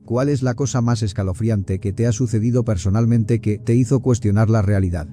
¿Cuál es la cosa más escalofriante que te ha sucedido personalmente que te hizo cuestionar la realidad?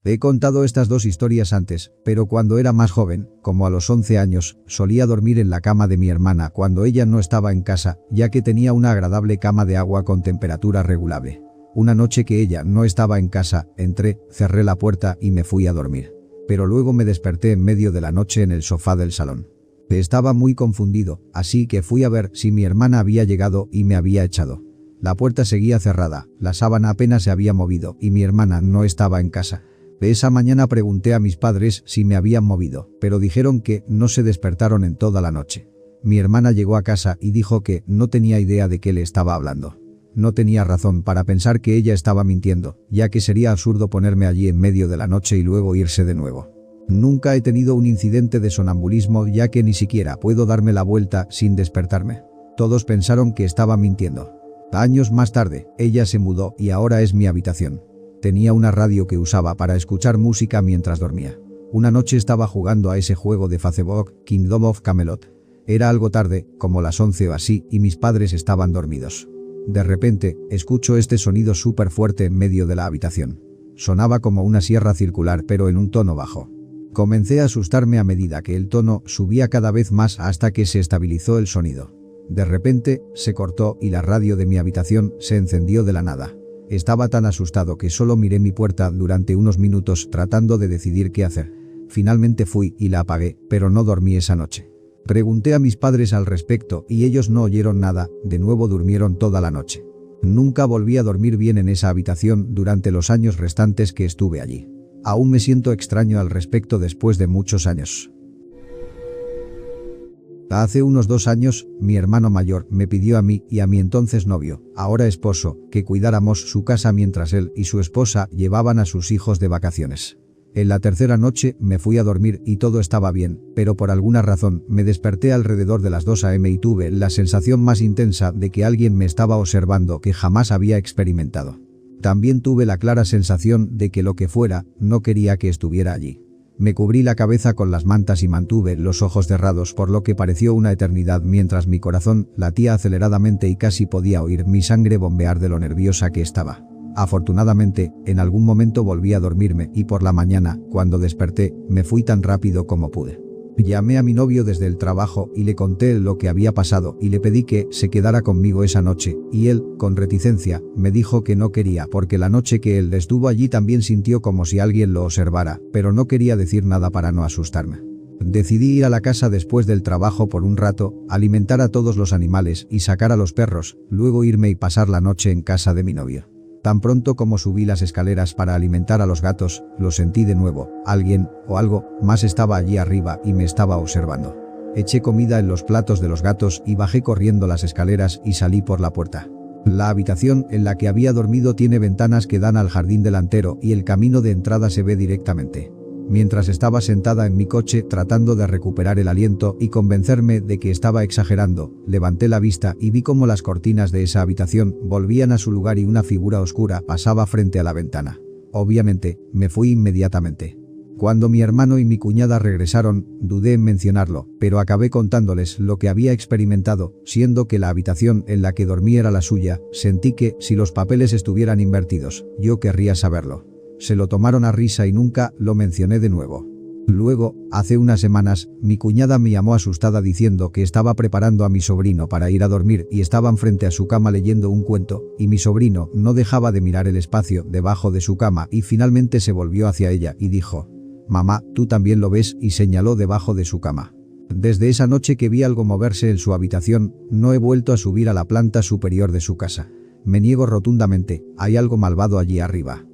He contado estas dos historias antes, pero cuando era más joven, como a los 11 años, solía dormir en la cama de mi hermana cuando ella no estaba en casa, ya que tenía una agradable cama de agua con temperatura regulable. Una noche que ella no estaba en casa, entré, cerré la puerta y me fui a dormir. Pero luego me desperté en medio de la noche en el sofá del salón. Estaba muy confundido, así que fui a ver si mi hermana había llegado y me había echado. La puerta seguía cerrada, la sábana apenas se había movido y mi hermana no estaba en casa. Esa mañana pregunté a mis padres si me habían movido, pero dijeron que no se despertaron en toda la noche. Mi hermana llegó a casa y dijo que no tenía idea de qué le estaba hablando. No tenía razón para pensar que ella estaba mintiendo, ya que sería absurdo ponerme allí en medio de la noche y luego irse de nuevo. Nunca he tenido un incidente de sonambulismo, ya que ni siquiera puedo darme la vuelta sin despertarme. Todos pensaron que estaba mintiendo. Años más tarde, ella se mudó y ahora es mi habitación. Tenía una radio que usaba para escuchar música mientras dormía. Una noche estaba jugando a ese juego de Facebook, Kingdom of Camelot. Era algo tarde, como las 11 o así, y mis padres estaban dormidos. De repente, escucho este sonido súper fuerte en medio de la habitación. Sonaba como una sierra circular pero en un tono bajo. Comencé a asustarme a medida que el tono subía cada vez más hasta que se estabilizó el sonido. De repente, se cortó y la radio de mi habitación se encendió de la nada. Estaba tan asustado que solo miré mi puerta durante unos minutos tratando de decidir qué hacer. Finalmente fui y la apagué, pero no dormí esa noche. Pregunté a mis padres al respecto y ellos no oyeron nada, de nuevo durmieron toda la noche. Nunca volví a dormir bien en esa habitación durante los años restantes que estuve allí. Aún me siento extraño al respecto después de muchos años. Hace unos 2 años, mi hermano mayor me pidió a mí y a mi entonces novio, ahora esposo, que cuidáramos su casa mientras él y su esposa llevaban a sus hijos de vacaciones. En la tercera noche me fui a dormir y todo estaba bien, pero por alguna razón me desperté alrededor de las 2 a.m. y tuve la sensación más intensa de que alguien me estaba observando que jamás había experimentado. También tuve la clara sensación de que lo que fuera no quería que estuviera allí. Me cubrí la cabeza con las mantas y mantuve los ojos cerrados por lo que pareció una eternidad mientras mi corazón latía aceleradamente y casi podía oír mi sangre bombear de lo nerviosa que estaba. Afortunadamente, en algún momento volví a dormirme y por la mañana, cuando desperté, me fui tan rápido como pude. Llamé a mi novio desde el trabajo y le conté lo que había pasado y le pedí que se quedara conmigo esa noche, y él, con reticencia, me dijo que no quería porque la noche que él estuvo allí también sintió como si alguien lo observara, pero no quería decir nada para no asustarme. Decidí ir a la casa después del trabajo por un rato, alimentar a todos los animales y sacar a los perros, luego irme y pasar la noche en casa de mi novio. Tan pronto como subí las escaleras para alimentar a los gatos, lo sentí de nuevo, alguien, o algo, más estaba allí arriba y me estaba observando. Eché comida en los platos de los gatos y bajé corriendo las escaleras y salí por la puerta. La habitación en la que había dormido tiene ventanas que dan al jardín delantero y el camino de entrada se ve directamente. Mientras estaba sentada en mi coche tratando de recuperar el aliento y convencerme de que estaba exagerando, levanté la vista y vi cómo las cortinas de esa habitación volvían a su lugar y una figura oscura pasaba frente a la ventana. Obviamente, me fui inmediatamente. Cuando mi hermano y mi cuñada regresaron, dudé en mencionarlo, pero acabé contándoles lo que había experimentado, siendo que la habitación en la que dormí era la suya. Sentí que, si los papeles estuvieran invertidos, yo querría saberlo. Se lo tomaron a risa y nunca lo mencioné de nuevo. Luego, hace unas semanas, mi cuñada me llamó asustada diciendo que estaba preparando a mi sobrino para ir a dormir y estaban frente a su cama leyendo un cuento, y mi sobrino no dejaba de mirar el espacio debajo de su cama y finalmente se volvió hacia ella y dijo: «Mamá, ¿tú también lo ves?», y señaló debajo de su cama. Desde esa noche que vi algo moverse en su habitación, no he vuelto a subir a la planta superior de su casa. Me niego rotundamente, hay algo malvado allí arriba.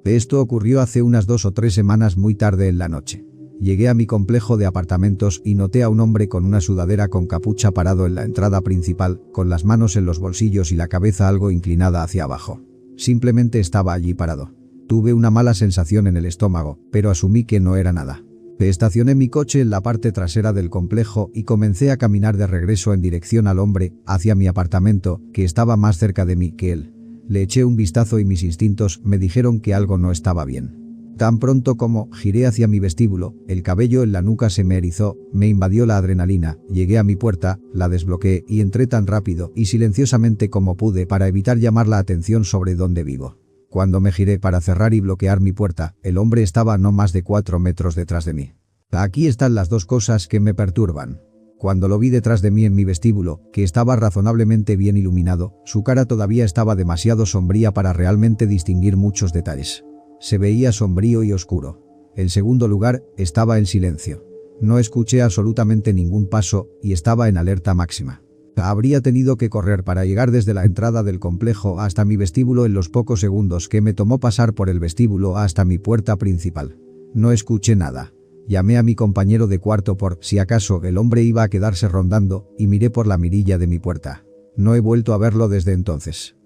Esto ocurrió hace unas 2 o 3 semanas muy tarde en la noche. Llegué a mi complejo de apartamentos y noté a un hombre con una sudadera con capucha parado en la entrada principal, con las manos en los bolsillos y la cabeza algo inclinada hacia abajo. Simplemente estaba allí parado. Tuve una mala sensación en el estómago, pero asumí que no era nada. Estacioné mi coche en la parte trasera del complejo y comencé a caminar de regreso en dirección al hombre, hacia mi apartamento, que estaba más cerca de mí que él. Le eché un vistazo y mis instintos me dijeron que algo no estaba bien. Tan pronto como giré hacia mi vestíbulo, el cabello en la nuca se me erizó, me invadió la adrenalina, llegué a mi puerta, la desbloqueé y entré tan rápido y silenciosamente como pude para evitar llamar la atención sobre dónde vivo. Cuando me giré para cerrar y bloquear mi puerta, el hombre estaba a no más de 4 metros detrás de mí. Aquí están las dos cosas que me perturban. Cuando lo vi detrás de mí en mi vestíbulo, que estaba razonablemente bien iluminado, su cara todavía estaba demasiado sombría para realmente distinguir muchos detalles. Se veía sombrío y oscuro. En segundo lugar, estaba en silencio. No escuché absolutamente ningún paso y estaba en alerta máxima. Habría tenido que correr para llegar desde la entrada del complejo hasta mi vestíbulo en los pocos segundos que me tomó pasar por el vestíbulo hasta mi puerta principal. No escuché nada. Llamé a mi compañero de cuarto por si acaso el hombre iba a quedarse rondando y miré por la mirilla de mi puerta. No he vuelto a verlo desde entonces.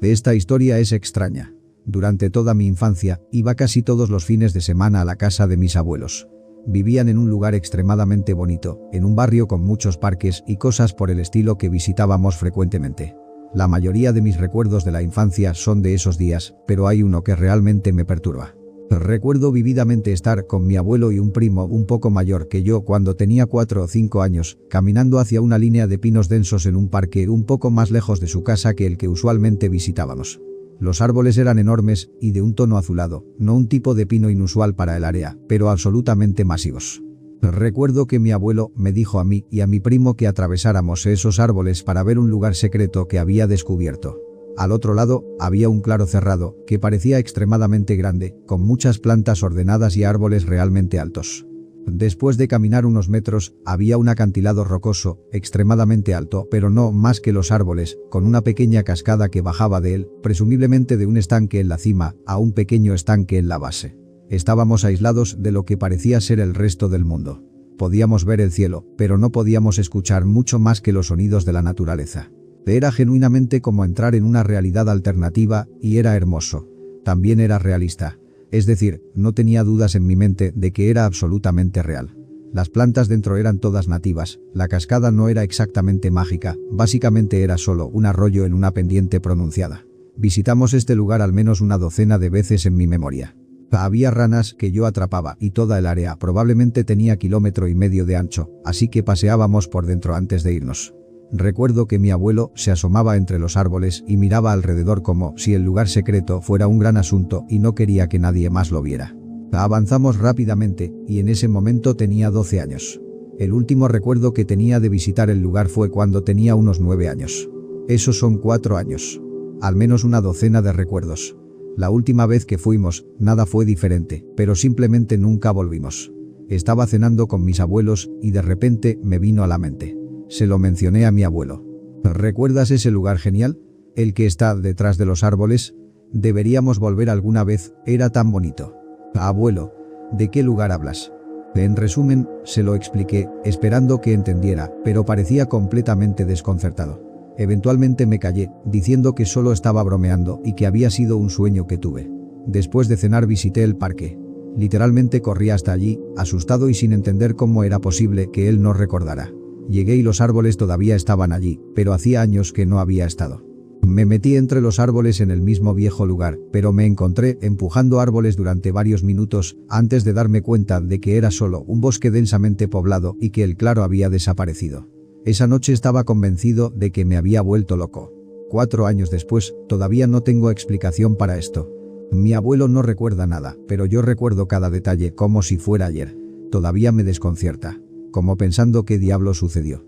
Esta historia es extraña. Durante toda mi infancia, iba casi todos los fines de semana a la casa de mis abuelos. Vivían en un lugar extremadamente bonito, en un barrio con muchos parques y cosas por el estilo que visitábamos frecuentemente. La mayoría de mis recuerdos de la infancia son de esos días, pero hay uno que realmente me perturba. Recuerdo vividamente estar con mi abuelo y un primo un poco mayor que yo cuando tenía 4 o 5 años, caminando hacia una línea de pinos densos en un parque un poco más lejos de su casa que el que usualmente visitábamos. Los árboles eran enormes y de un tono azulado, no un tipo de pino inusual para el área, pero absolutamente masivos. Recuerdo que mi abuelo me dijo a mí y a mi primo que atravesáramos esos árboles para ver un lugar secreto que había descubierto. Al otro lado, había un claro cerrado, que parecía extremadamente grande, con muchas plantas ordenadas y árboles realmente altos. Después de caminar unos metros, había un acantilado rocoso, extremadamente alto, pero no más que los árboles, con una pequeña cascada que bajaba de él, presumiblemente de un estanque en la cima, a un pequeño estanque en la base. Estábamos aislados de lo que parecía ser el resto del mundo. Podíamos ver el cielo, pero no podíamos escuchar mucho más que los sonidos de la naturaleza. Era genuinamente como entrar en una realidad alternativa, y era hermoso. También era realista. Es decir, no tenía dudas en mi mente de que era absolutamente real. Las plantas dentro eran todas nativas, la cascada no era exactamente mágica, básicamente era solo un arroyo en una pendiente pronunciada. Visitamos este lugar al menos una docena de veces en mi memoria. Había ranas que yo atrapaba y toda el área probablemente tenía 1,5 kilómetros de ancho, así que paseábamos por dentro antes de irnos. Recuerdo que mi abuelo se asomaba entre los árboles y miraba alrededor como si el lugar secreto fuera un gran asunto y no quería que nadie más lo viera. Avanzamos rápidamente y en ese momento tenía 12 años. El último recuerdo que tenía de visitar el lugar fue cuando tenía unos 9 años. Esos son 4 años. Al menos una docena de recuerdos. La última vez que fuimos, nada fue diferente, pero simplemente nunca volvimos. Estaba cenando con mis abuelos y de repente me vino a la mente. Se lo mencioné a mi abuelo. ¿Recuerdas ese lugar genial? ¿El que está detrás de los árboles? Deberíamos volver alguna vez, era tan bonito. Abuelo, ¿de qué lugar hablas? En resumen, se lo expliqué, esperando que entendiera, pero parecía completamente desconcertado. Eventualmente me callé, diciendo que solo estaba bromeando y que había sido un sueño que tuve. Después de cenar visité el parque. Literalmente corrí hasta allí, asustado y sin entender cómo era posible que él no recordara. Llegué y los árboles todavía estaban allí, pero hacía años que no había estado. Me metí entre los árboles en el mismo viejo lugar, pero me encontré empujando árboles durante varios minutos antes de darme cuenta de que era solo un bosque densamente poblado y que el claro había desaparecido. Esa noche estaba convencido de que me había vuelto loco. 4 años después, todavía no tengo explicación para esto. Mi abuelo no recuerda nada, pero yo recuerdo cada detalle como si fuera ayer. Todavía me desconcierta. Como pensando qué diablo sucedió.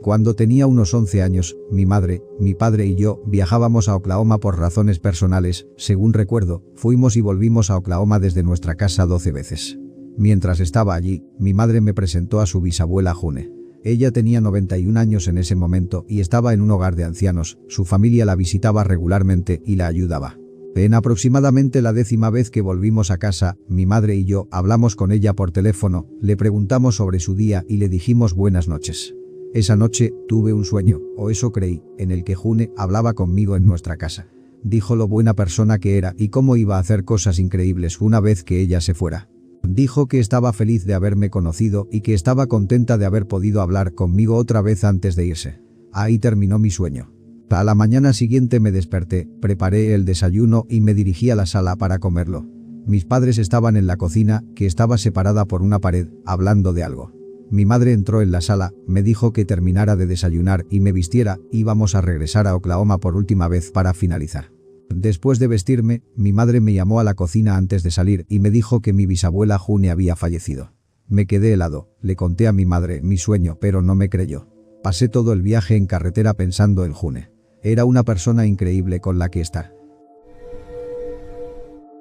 Cuando tenía unos 11 años, mi madre, mi padre y yo viajábamos a Oklahoma por razones personales, según recuerdo, fuimos y volvimos a Oklahoma desde nuestra casa 12 veces. Mientras estaba allí, mi madre me presentó a su bisabuela June. Ella tenía 91 años en ese momento y estaba en un hogar de ancianos, su familia la visitaba regularmente y la ayudaba. En aproximadamente la 10ª vez que volvimos a casa, mi madre y yo hablamos con ella por teléfono, le preguntamos sobre su día y le dijimos buenas noches. Esa noche, tuve un sueño, o eso creí, en el que June hablaba conmigo en nuestra casa. Dijo lo buena persona que era y cómo iba a hacer cosas increíbles una vez que ella se fuera. Dijo que estaba feliz de haberme conocido y que estaba contenta de haber podido hablar conmigo otra vez antes de irse. Ahí terminó mi sueño. A la mañana siguiente me desperté, preparé el desayuno y me dirigí a la sala para comerlo. Mis padres estaban en la cocina, que estaba separada por una pared, hablando de algo. Mi madre entró en la sala, me dijo que terminara de desayunar y me vistiera, íbamos a regresar a Oklahoma por última vez para finalizar. Después de vestirme, mi madre me llamó a la cocina antes de salir y me dijo que mi bisabuela June había fallecido. Me quedé helado, le conté a mi madre mi sueño, pero no me creyó. Pasé todo el viaje en carretera pensando en June. Era una persona increíble con la que estar.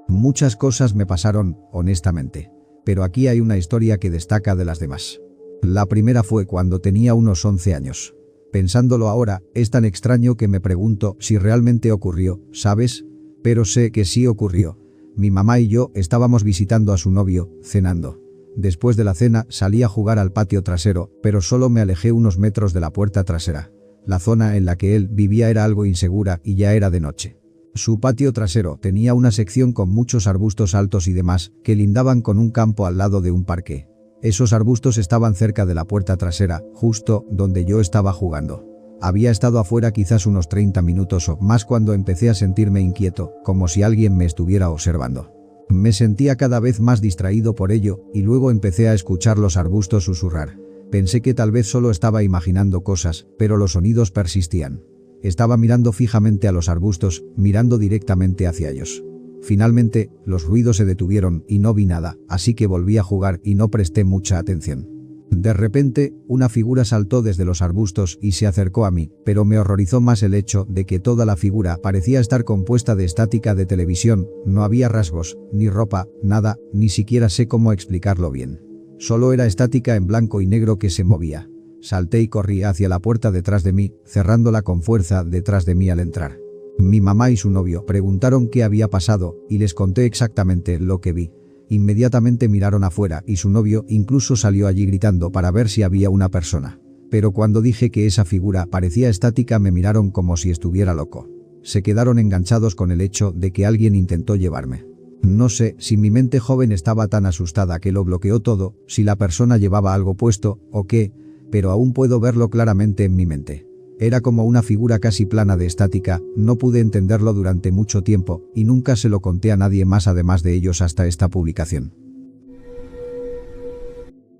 Muchas cosas me pasaron, honestamente. Pero aquí hay una historia que destaca de las demás. La primera fue cuando tenía unos 11 años. Pensándolo ahora, es tan extraño que me pregunto si realmente ocurrió, ¿sabes? Pero sé que sí ocurrió. Mi mamá y yo estábamos visitando a su novio, cenando. Después de la cena salí a jugar al patio trasero, pero solo me alejé unos metros de la puerta trasera. La zona en la que él vivía era algo insegura y ya era de noche. Su patio trasero tenía una sección con muchos arbustos altos y demás, que lindaban con un campo al lado de un parque. Esos arbustos estaban cerca de la puerta trasera, justo donde yo estaba jugando. Había estado afuera quizás unos 30 minutos o más cuando empecé a sentirme inquieto, como si alguien me estuviera observando. Me sentía cada vez más distraído por ello, y luego empecé a escuchar los arbustos susurrar. Pensé que tal vez solo estaba imaginando cosas, pero los sonidos persistían. Estaba mirando fijamente a los arbustos, mirando directamente hacia ellos. Finalmente, los ruidos se detuvieron y no vi nada, así que volví a jugar y no presté mucha atención. De repente, una figura saltó desde los arbustos y se acercó a mí, pero me horrorizó más el hecho de que toda la figura parecía estar compuesta de estática de televisión, no había rasgos, ni ropa, nada, ni siquiera sé cómo explicarlo bien. Solo era estática en blanco y negro que se movía. Salté y corrí hacia la puerta detrás de mí, cerrándola con fuerza detrás de mí al entrar. Mi mamá y su novio preguntaron qué había pasado y les conté exactamente lo que vi. Inmediatamente miraron afuera y su novio incluso salió allí gritando para ver si había una persona. Pero cuando dije que esa figura parecía estática me miraron como si estuviera loco. Se quedaron enganchados con el hecho de que alguien intentó llevarme. No sé si mi mente joven estaba tan asustada que lo bloqueó todo, si la persona llevaba algo puesto o qué, pero aún puedo verlo claramente en mi mente. Era como una figura casi plana de estática, no pude entenderlo durante mucho tiempo y nunca se lo conté a nadie más además de ellos hasta esta publicación.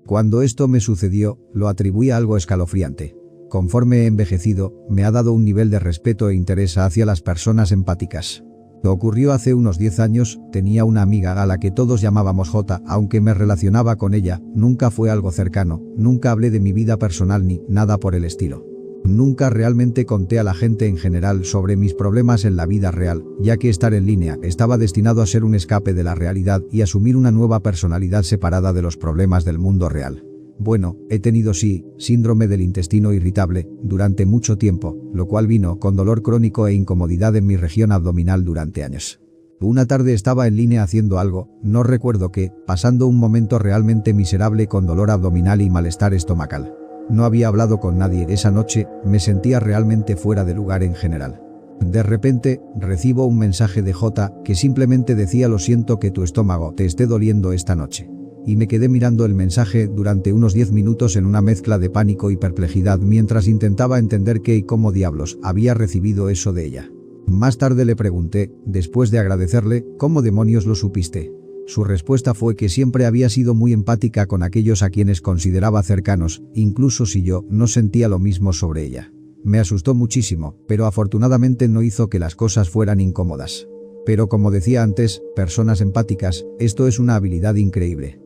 Cuando esto me sucedió, lo atribuí a algo escalofriante. Conforme he envejecido, me ha dado un nivel de respeto e interés hacia las personas empáticas. Ocurrió hace unos 10 años, tenía una amiga a la que todos llamábamos J, aunque me relacionaba con ella, nunca fue algo cercano, nunca hablé de mi vida personal ni nada por el estilo. Nunca realmente conté a la gente en general sobre mis problemas en la vida real, ya que estar en línea estaba destinado a ser un escape de la realidad y asumir una nueva personalidad separada de los problemas del mundo real. Bueno, he tenido síndrome del intestino irritable, durante mucho tiempo, lo cual vino con dolor crónico e incomodidad en mi región abdominal durante años. Una tarde estaba en línea haciendo algo, no recuerdo qué, pasando un momento realmente miserable con dolor abdominal y malestar estomacal. No había hablado con nadie esa noche, me sentía realmente fuera de lugar en general. De repente, recibo un mensaje de J que simplemente decía: lo siento que tu estómago te esté doliendo esta noche. Y me quedé mirando el mensaje durante unos 10 minutos en una mezcla de pánico y perplejidad mientras intentaba entender qué y cómo diablos había recibido eso de ella. Más tarde le pregunté, después de agradecerle, ¿cómo demonios lo supiste? Su respuesta fue que siempre había sido muy empática con aquellos a quienes consideraba cercanos, incluso si yo no sentía lo mismo sobre ella. Me asustó muchísimo, pero afortunadamente no hizo que las cosas fueran incómodas. Pero como decía antes, personas empáticas, esto es una habilidad increíble.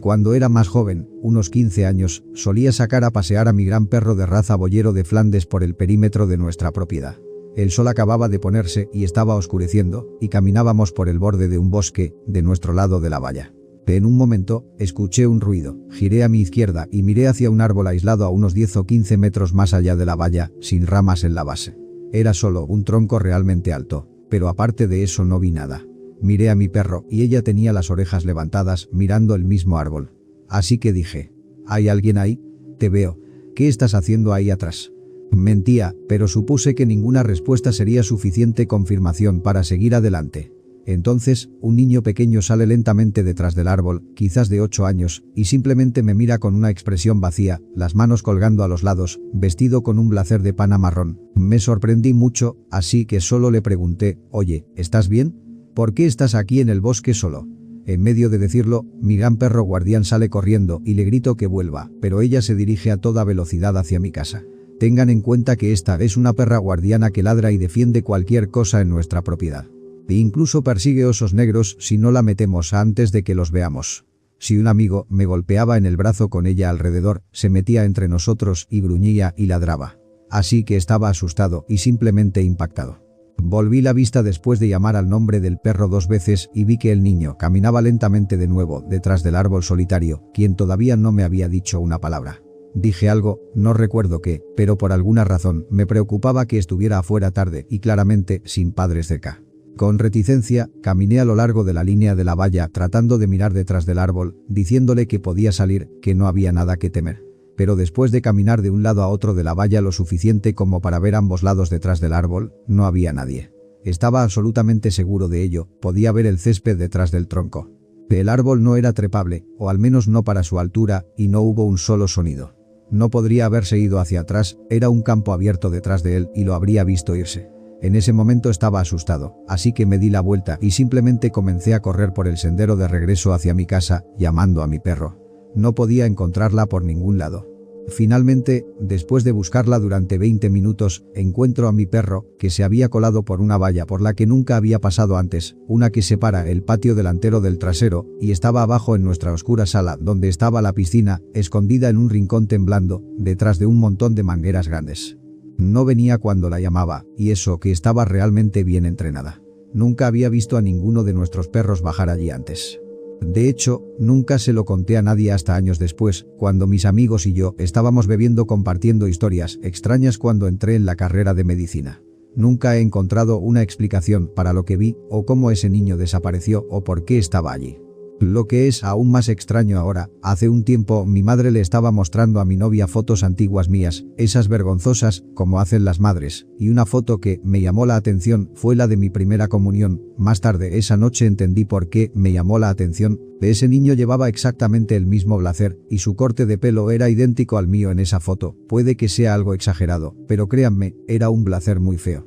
Cuando era más joven, unos 15 años, solía sacar a pasear a mi gran perro de raza boyero de Flandes por el perímetro de nuestra propiedad. El sol acababa de ponerse y estaba oscureciendo, y caminábamos por el borde de un bosque, de nuestro lado de la valla. En un momento, escuché un ruido, giré a mi izquierda y miré hacia un árbol aislado a unos 10 o 15 metros más allá de la valla, sin ramas en la base. Era solo un tronco realmente alto, pero aparte de eso no vi nada. Miré a mi perro y ella tenía las orejas levantadas, mirando el mismo árbol. Así que dije: ¿hay alguien ahí? Te veo. ¿Qué estás haciendo ahí atrás? Mentía, pero supuse que ninguna respuesta sería suficiente confirmación para seguir adelante. Entonces, un niño pequeño sale lentamente detrás del árbol, quizás de 8 años, y simplemente me mira con una expresión vacía, las manos colgando a los lados, vestido con un blazer de pana marrón. Me sorprendí mucho, así que solo le pregunté, «Oye, ¿estás bien? ¿Por qué estás aquí en el bosque solo?». En medio de decirlo, mi gran perro guardián sale corriendo y le grito que vuelva, pero ella se dirige a toda velocidad hacia mi casa. Tengan en cuenta que esta es una perra guardiana que ladra y defiende cualquier cosa en nuestra propiedad. E incluso persigue osos negros si no la metemos antes de que los veamos. Si un amigo me golpeaba en el brazo con ella alrededor, se metía entre nosotros y gruñía y ladraba. Así que estaba asustado y simplemente impactado. Volví la vista después de llamar al nombre del perro 2 veces y vi que el niño caminaba lentamente de nuevo detrás del árbol solitario, quien todavía no me había dicho una palabra. Dije algo, no recuerdo qué, pero por alguna razón me preocupaba que estuviera afuera tarde y claramente sin padres cerca. Con reticencia, caminé a lo largo de la línea de la valla tratando de mirar detrás del árbol, diciéndole que podía salir, que no había nada que temer. Pero después de caminar de un lado a otro de la valla lo suficiente como para ver ambos lados detrás del árbol, no había nadie. Estaba absolutamente seguro de ello, podía ver el césped detrás del tronco. El árbol no era trepable, o al menos no para su altura, y no hubo un solo sonido. No podría haberse ido hacia atrás, era un campo abierto detrás de él y lo habría visto irse. En ese momento estaba asustado, así que me di la vuelta y simplemente comencé a correr por el sendero de regreso hacia mi casa, llamando a mi perro. No podía encontrarla por ningún lado. Finalmente, después de buscarla durante 20 minutos, encuentro a mi perro, que se había colado por una valla por la que nunca había pasado antes, una que separa el patio delantero del trasero, y estaba abajo en nuestra oscura sala donde estaba la piscina, escondida en un rincón temblando, detrás de un montón de mangueras grandes. No venía cuando la llamaba, y eso que estaba realmente bien entrenada. Nunca había visto a ninguno de nuestros perros bajar allí antes. De hecho, nunca se lo conté a nadie hasta años después, cuando mis amigos y yo estábamos bebiendo compartiendo historias extrañas cuando entré en la carrera de medicina. Nunca he encontrado una explicación para lo que vi, o cómo ese niño desapareció o por qué estaba allí. Lo que es aún más extraño ahora, hace un tiempo mi madre le estaba mostrando a mi novia fotos antiguas mías, esas vergonzosas, como hacen las madres, y una foto que me llamó la atención fue la de mi primera comunión. Más tarde esa noche entendí por qué me llamó la atención. Ese niño llevaba exactamente el mismo blazer, y su corte de pelo era idéntico al mío en esa foto. Puede que sea algo exagerado, pero créanme, era un blazer muy feo.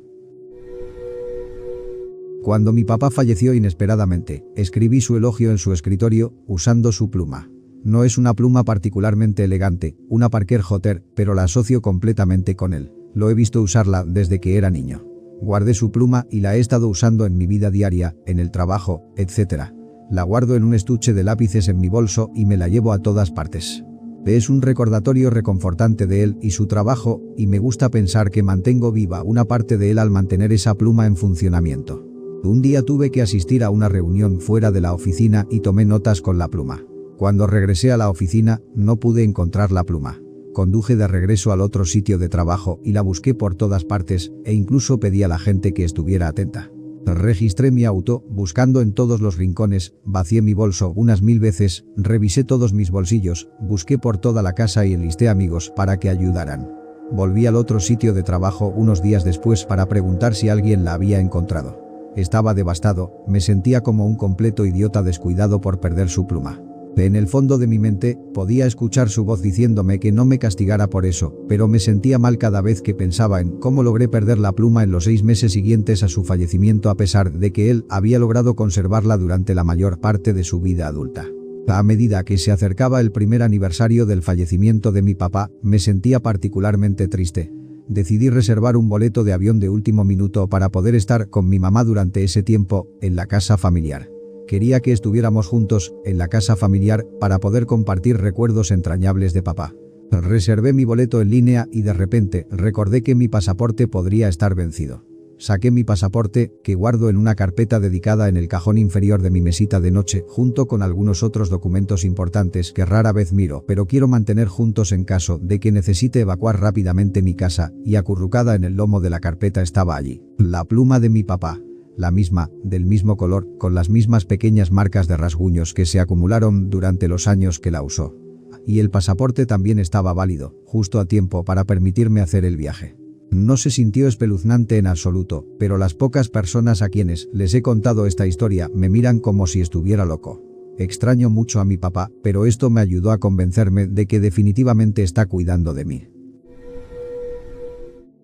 Cuando mi papá falleció inesperadamente, escribí su elogio en su escritorio, usando su pluma. No es una pluma particularmente elegante, una Parker Hotter, pero la asocio completamente con él. Lo he visto usarla desde que era niño. Guardé su pluma y la he estado usando en mi vida diaria, en el trabajo, etc. La guardo en un estuche de lápices en mi bolso y me la llevo a todas partes. Es un recordatorio reconfortante de él y su trabajo, y me gusta pensar que mantengo viva una parte de él al mantener esa pluma en funcionamiento. Un día tuve que asistir a una reunión fuera de la oficina y tomé notas con la pluma. Cuando regresé a la oficina, no pude encontrar la pluma. Conduje de regreso al otro sitio de trabajo y la busqué por todas partes, e incluso pedí a la gente que estuviera atenta. Registré mi auto, buscando en todos los rincones, vacié mi bolso unas 1000 veces, revisé todos mis bolsillos, busqué por toda la casa y enlisté amigos para que ayudaran. Volví al otro sitio de trabajo unos días después para preguntar si alguien la había encontrado. Estaba devastado, me sentía como un completo idiota descuidado por perder su pluma. En el fondo de mi mente, podía escuchar su voz diciéndome que no me castigara por eso, pero me sentía mal cada vez que pensaba en cómo logré perder la pluma en los 6 meses siguientes a su fallecimiento a pesar de que él había logrado conservarla durante la mayor parte de su vida adulta. A medida que se acercaba el primer aniversario del fallecimiento de mi papá, me sentía particularmente triste. Decidí reservar un boleto de avión de último minuto para poder estar con mi mamá durante ese tiempo, en la casa familiar. Quería que estuviéramos juntos, en la casa familiar, para poder compartir recuerdos entrañables de papá. Reservé mi boleto en línea y de repente recordé que mi pasaporte podría estar vencido. Saqué mi pasaporte, que guardo en una carpeta dedicada en el cajón inferior de mi mesita de noche, junto con algunos otros documentos importantes que rara vez miro, pero quiero mantener juntos en caso de que necesite evacuar rápidamente mi casa, y acurrucada en el lomo de la carpeta estaba allí la pluma de mi papá. La misma, del mismo color, con las mismas pequeñas marcas de rasguños que se acumularon durante los años que la usó. Y el pasaporte también estaba válido, justo a tiempo para permitirme hacer el viaje. No se sintió espeluznante en absoluto, pero las pocas personas a quienes les he contado esta historia me miran como si estuviera loco. Extraño mucho a mi papá, pero esto me ayudó a convencerme de que definitivamente está cuidando de mí.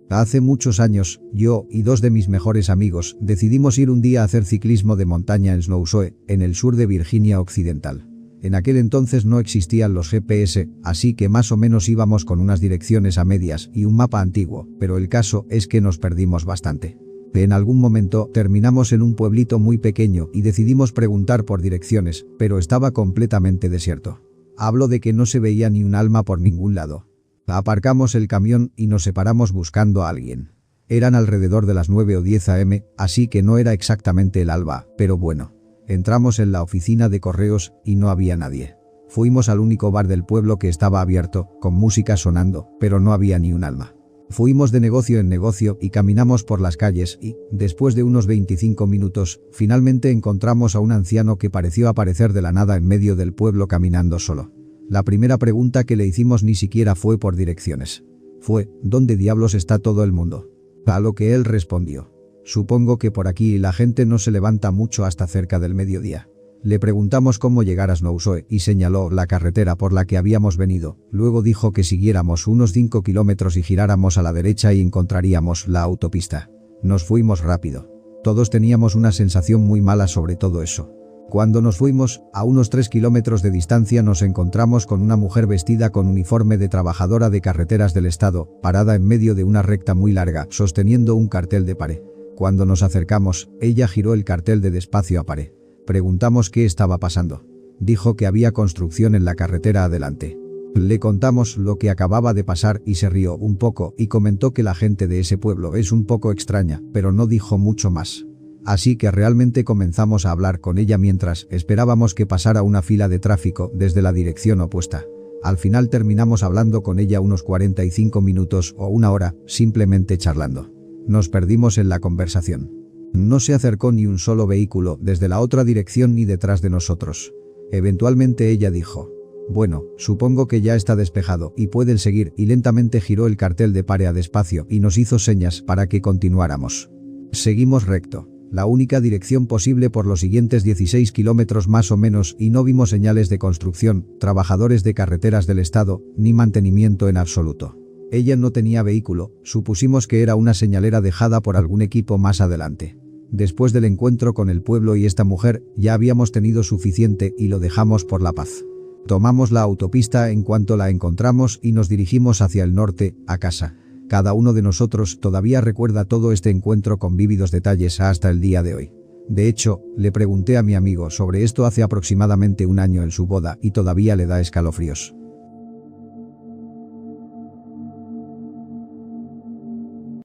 Hace muchos años, yo y dos de mis mejores amigos decidimos ir un día a hacer ciclismo de montaña en Snowshoe, en el sur de Virginia Occidental. En aquel entonces no existían los GPS, así que más o menos íbamos con unas direcciones a medias y un mapa antiguo, pero el caso es que nos perdimos bastante. En algún momento terminamos en un pueblito muy pequeño y decidimos preguntar por direcciones, pero estaba completamente desierto. Hablo de que no se veía ni un alma por ningún lado. Aparcamos el camión y nos separamos buscando a alguien. Eran alrededor de las 9 o 10 am, así que no era exactamente el alba, pero bueno. Entramos en la oficina de correos y no había nadie. Fuimos al único bar del pueblo que estaba abierto, con música sonando, pero no había ni un alma. Fuimos de negocio en negocio y caminamos por las calles y, después de unos 25 minutos, finalmente encontramos a un anciano que pareció aparecer de la nada en medio del pueblo caminando solo. La primera pregunta que le hicimos ni siquiera fue por direcciones. Fue, ¿dónde diablos está todo el mundo? A lo que él respondió. Supongo que por aquí la gente no se levanta mucho hasta cerca del mediodía. Le preguntamos cómo llegar a Snowshoe y señaló la carretera por la que habíamos venido. Luego dijo que siguiéramos unos 5 kilómetros y giráramos a la derecha y encontraríamos la autopista. Nos fuimos rápido. Todos teníamos una sensación muy mala sobre todo eso. Cuando nos fuimos, a unos 3 kilómetros de distancia nos encontramos con una mujer vestida con uniforme de trabajadora de carreteras del estado, parada en medio de una recta muy larga, sosteniendo un cartel de pare. Cuando nos acercamos, ella giró el cartel de despacio a pare. Preguntamos qué estaba pasando. Dijo que había construcción en la carretera adelante. Le contamos lo que acababa de pasar y se rió un poco y comentó que la gente de ese pueblo es un poco extraña, pero no dijo mucho más. Así que realmente comenzamos a hablar con ella mientras esperábamos que pasara una fila de tráfico desde la dirección opuesta. Al final terminamos hablando con ella unos 45 minutos o una hora, simplemente charlando. Nos perdimos en la conversación. No se acercó ni un solo vehículo desde la otra dirección ni detrás de nosotros. Eventualmente ella dijo, bueno, supongo que ya está despejado y pueden seguir, y lentamente giró el cartel de pare a despacio y nos hizo señas para que continuáramos. Seguimos recto, la única dirección posible por los siguientes 16 kilómetros más o menos, y no vimos señales de construcción, trabajadores de carreteras del estado, ni mantenimiento en absoluto. Ella no tenía vehículo, supusimos que era una señalera dejada por algún equipo más adelante. Después del encuentro con el pueblo y esta mujer, ya habíamos tenido suficiente y lo dejamos por la paz. Tomamos la autopista en cuanto la encontramos y nos dirigimos hacia el norte, a casa. Cada uno de nosotros todavía recuerda todo este encuentro con vívidos detalles hasta el día de hoy. De hecho, le pregunté a mi amigo sobre esto hace aproximadamente un año en su boda y todavía le da escalofríos.